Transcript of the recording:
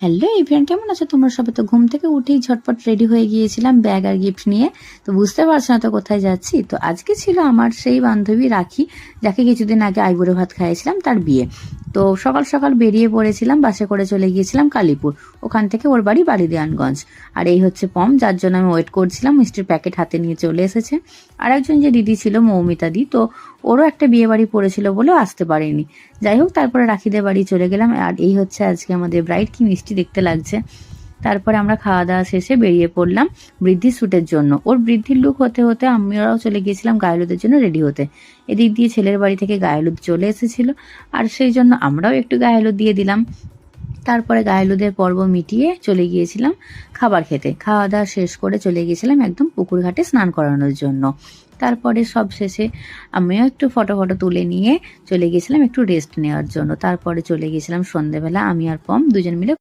Hello everyone, কেমন আছো তোমরা সবাই? তো ঘুম থেকে উঠেই ঝটপট রেডি হয়ে গিয়েছিলাম ব্যাগ আর গিফট নিয়ে। তো বুঝতে পারছো না তো কোথায় যাচ্ছি। তো আজকে ছিল আমার সেই বান্ধবী রাখি, যাকে কিছুদিন আগে আইবুড়ো ভাত খাইয়েছিলাম, তার বিয়ে। তো সকাল সকাল বেরিয়ে পড়েছিলাম, বাসে করে চলে গিয়েছিলাম কালীপুর। ওখান থেকে ওর বাড়ি বারিদেয়ানগঞ্জ। আর এই হচ্ছে পম, যার জন্য আমি ওয়েট করছিলাম। মিষ্টির প্যাকেট হাতে নিয়ে চলে এসেছে। আর একজন যে দিদি ছিল, মৌমিতা দি, তো ওরও একটা বিয়ে বাড়ি পড়েছিল বলেও আসতে পারেনি। যাই হোক, তারপরে রাখিদের বাড়ি চলে গেলাম। আর এই হচ্ছে আজকে আমাদের ব্রাইড, কি মিষ্টি দেখতে লাগছে। তারপরে আমরা খাওয়া দাওয়া শেষে বেরিয়ে পড়লাম বৃদ্ধির শ্যুটের জন্য। ওর বৃদ্ধির লুক হতে হতে আমরাও চলে গিয়েছিলাম গায়েলুদের জন্য রেডি হতে। এদিক দিয়ে ছেলের বাড়ি থেকে গায়েলুদ চলে এসেছিল, আর সেই জন্য আমরাও একটু গায়েলুদ দিয়ে দিলাম। তারপরে গায়েলুদের পর্ব মিটিয়ে চলে গিয়েছিলাম খাবার খেতে। খাওয়া দাওয়া শেষ করে চলে গিয়েছিলাম একদম পুকুর ঘাটে স্নান করানোর জন্য। তারপরে সব শেষে আমিও একটু ফটো তুলে নিয়ে চলে গিয়েছিলাম একটু রেস্ট নেওয়ার জন্য। তারপরে চলে গিয়েছিলাম সন্ধ্যেবেলা আমি আর পম দুজন মিলে